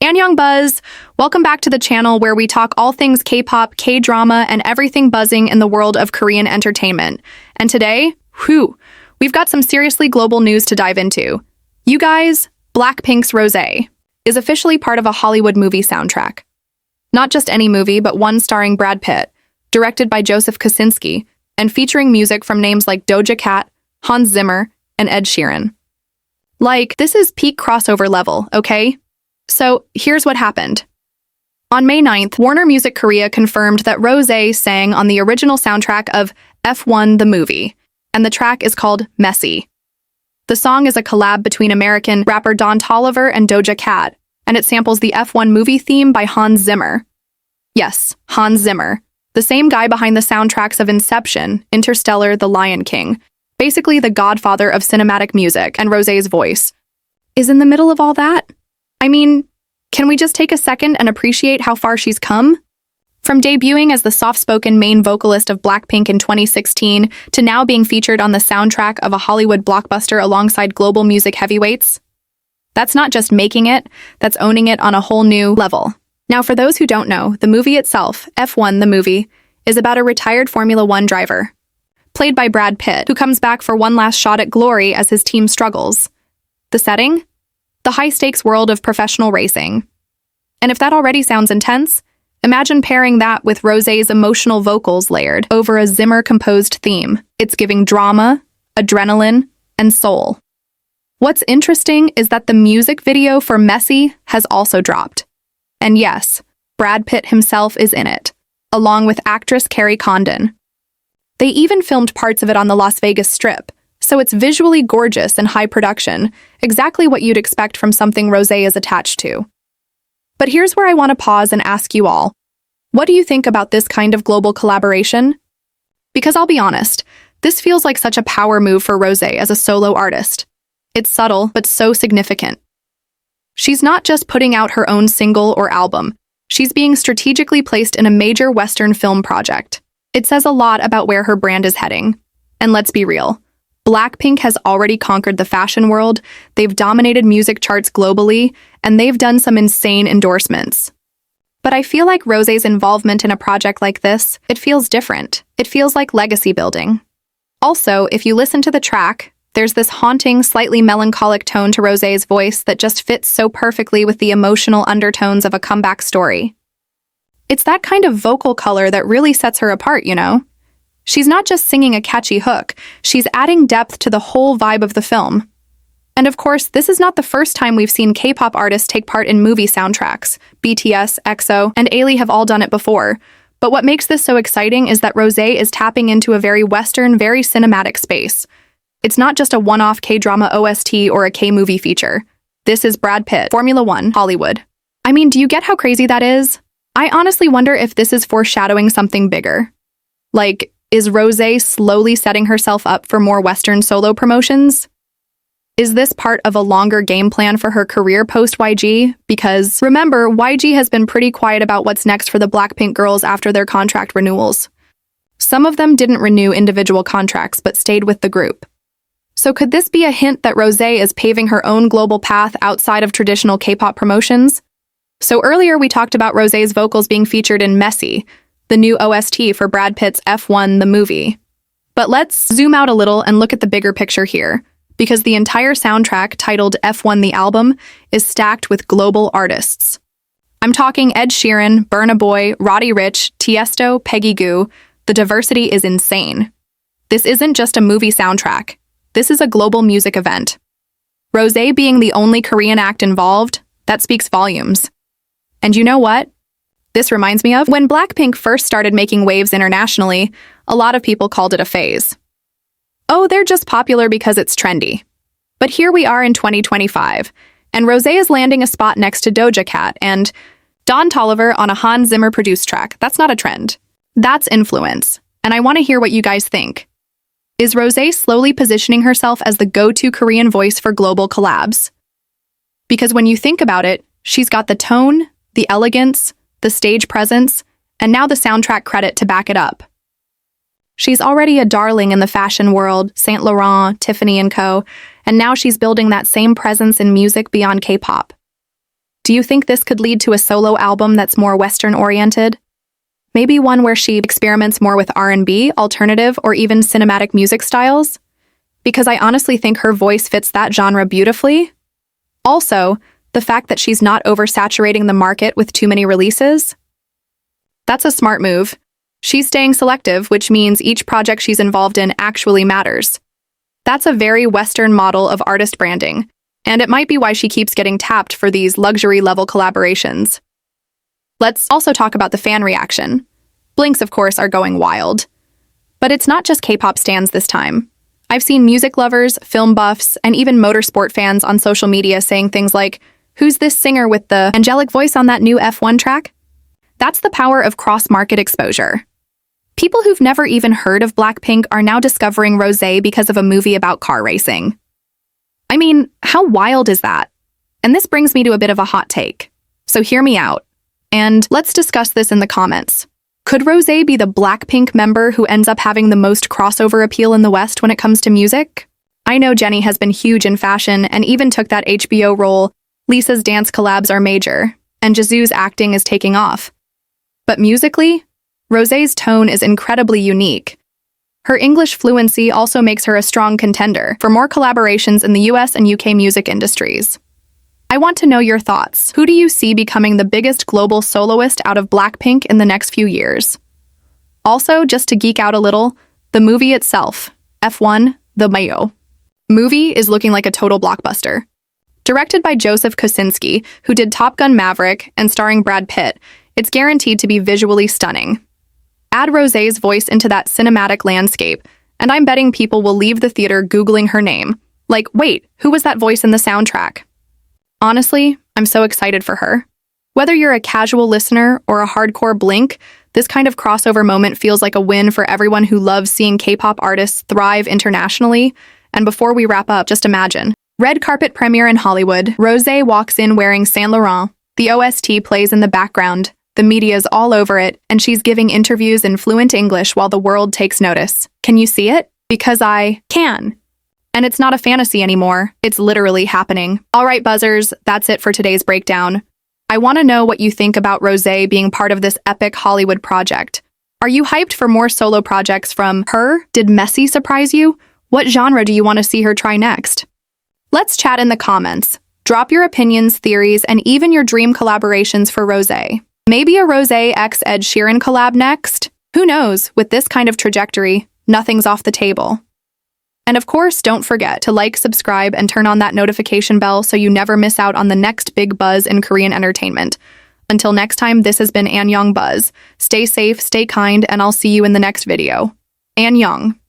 Annyeong Buzz! Welcome back to the channel where we talk all things K-pop, K-drama, and everything buzzing in the world of Korean entertainment. And today, we've got some seriously global news to dive into. You guys, BLACKPINK's Rosé is officially part of a Hollywood movie soundtrack. Not just any movie, but one starring Brad Pitt, directed by Joseph Kosinski, and featuring music from names like Doja Cat, Hans Zimmer, and Ed Sheeran. Like, this is peak crossover level, okay? So, here's what happened. On May 9th, Warner Music Korea confirmed that Rosé sang on the original soundtrack of F1 the movie, and the track is called Messy. The song is a collab between American rapper Toliver and Doja Cat, and it samples the F1 movie theme by Hans Zimmer. Yes, Hans Zimmer, the same guy behind the soundtracks of Inception, Interstellar, The Lion King, basically the godfather of cinematic music, and Rosé's voice is in the middle of all that. I mean, can we just take a second and appreciate how far she's come? From debuting as the soft-spoken main vocalist of BLACKPINK in 2016 to now being featured on the soundtrack of a Hollywood blockbuster alongside global music heavyweights. That's not just making it, that's owning it on a whole new level. Now, for those who don't know, the movie itself, F1 the movie, is about a retired Formula One driver, played by Brad Pitt, who comes back for one last shot at glory as his team struggles. The setting? The high-stakes world of professional racing. And if that already sounds intense, imagine pairing that with Rosé's emotional vocals layered over a Zimmer-composed theme. It's giving drama, adrenaline, and soul. What's interesting is that the music video for Messy has also dropped. And yes, Brad Pitt himself is in it, along with actress Carrie Condon. They even filmed parts of it on the Las Vegas Strip, so it's visually gorgeous and high production, exactly what you'd expect from something Rosé is attached to. But here's where I want to pause and ask you all, what do you think about this kind of global collaboration? Because I'll be honest, this feels like such a power move for Rosé as a solo artist. It's subtle, but so significant. She's not just putting out her own single or album, she's being strategically placed in a major Western film project. It says a lot about where her brand is heading. And let's be real. BLACKPINK has already conquered the fashion world, they've dominated music charts globally, and they've done some insane endorsements. But I feel like Rosé's involvement in a project like this, it feels different. It feels like legacy building. Also, if you listen to the track, there's this haunting, slightly melancholic tone to Rosé's voice that just fits so perfectly with the emotional undertones of a comeback story. It's that kind of vocal color that really sets her apart, you know? She's not just singing a catchy hook, she's adding depth to the whole vibe of the film. And of course, this is not the first time we've seen K-pop artists take part in movie soundtracks. BTS, EXO, and AILI have all done it before. But what makes this so exciting is that Rosé is tapping into a very Western, very cinematic space. It's not just a one-off K-drama OST or a K-movie feature. This is Brad Pitt, Formula One, Hollywood. I mean, do you get how crazy that is? I honestly wonder if this is foreshadowing something bigger. Like, is Rosé slowly setting herself up for more Western solo promotions? Is this part of a longer game plan for her career post-YG? Because, remember, YG has been pretty quiet about what's next for the BLACKPINK girls after their contract renewals. Some of them didn't renew individual contracts but stayed with the group. So could this be a hint that Rosé is paving her own global path outside of traditional K-pop promotions? So earlier we talked about Rosé's vocals being featured in Messy, the new OST for Brad Pitt's F1 the movie. But let's zoom out a little and look at the bigger picture here, because the entire soundtrack, titled F1 the album, is stacked with global artists. I'm talking Ed Sheeran, Burna Boy, Roddy Ricch, Tiësto, Peggy Gou. The diversity is insane. This isn't just a movie soundtrack. This is a global music event. Rosé being the only Korean act involved, that speaks volumes. And you know what? This reminds me of when BLACKPINK first started making waves internationally, a lot of people called it a phase. Oh, they're just popular because it's trendy. But here we are in 2025, and Rosé is landing a spot next to Doja Cat and Toliver on a Hans Zimmer produced track. That's not a trend. That's influence. And I want to hear what you guys think. Is Rosé slowly positioning herself as the go-to Korean voice for global collabs? Because when you think about it, she's got the tone, the elegance, the stage presence, and now the soundtrack credit to back it up. She's already a darling in the fashion world, Saint Laurent, Tiffany & Co., and now she's building that same presence in music beyond K-pop. Do you think this could lead to a solo album that's more Western-oriented? Maybe one where she experiments more with R&B, alternative, or even cinematic music styles? Because I honestly think her voice fits that genre beautifully. Also, the fact that she's not oversaturating the market with too many releases? That's a smart move. She's staying selective, which means each project she's involved in actually matters. That's a very Western model of artist branding, and it might be why she keeps getting tapped for these luxury-level collaborations. Let's also talk about the fan reaction. Blinks, of course, are going wild. But it's not just K-pop stans this time. I've seen music lovers, film buffs, and even motorsport fans on social media saying things like, "Who's this singer with the angelic voice on that new F1 track?" That's the power of cross-market exposure. People who've never even heard of BLACKPINK are now discovering Rosé because of a movie about car racing. I mean, how wild is that? And this brings me to a bit of a hot take. So hear me out. And let's discuss this in the comments. Could Rosé be the BLACKPINK member who ends up having the most crossover appeal in the West when it comes to music? I know Jennie has been huge in fashion and even took that HBO role. Lisa's dance collabs are major, and Jisoo's acting is taking off. But musically, Rosé's tone is incredibly unique. Her English fluency also makes her a strong contender for more collaborations in the US and UK music industries. I want to know your thoughts. Who do you see becoming the biggest global soloist out of BLACKPINK in the next few years? Also, just to geek out a little, the movie itself, F1, The Mayo movie, is looking like a total blockbuster. Directed by Joseph Kosinski, who did Top Gun Maverick, and starring Brad Pitt, it's guaranteed to be visually stunning. Add Rosé's voice into that cinematic landscape, and I'm betting people will leave the theater Googling her name. Like, wait, who was that voice in the soundtrack? Honestly, I'm so excited for her. Whether you're a casual listener or a hardcore Blink, this kind of crossover moment feels like a win for everyone who loves seeing K-pop artists thrive internationally. And before we wrap up, just imagine. Red carpet premiere in Hollywood. Rosé walks in wearing Saint Laurent. The OST plays in the background. The media's all over it, and she's giving interviews in fluent English while the world takes notice. Can you see it? Because I can. And it's not a fantasy anymore. It's literally happening. All right, buzzers, that's it for today's breakdown. I want to know what you think about Rosé being part of this epic Hollywood project. Are you hyped for more solo projects from her? Did Messi surprise you? What genre do you want to see her try next? Let's chat in the comments. Drop your opinions, theories, and even your dream collaborations for Rosé. Maybe a Rosé x Ed Sheeran collab next? Who knows, with this kind of trajectory, nothing's off the table. And of course, don't forget to like, subscribe, and turn on that notification bell so you never miss out on the next big buzz in Korean entertainment. Until next time, this has been Annyeong Buzz. Stay safe, stay kind, and I'll see you in the next video. Annyeong.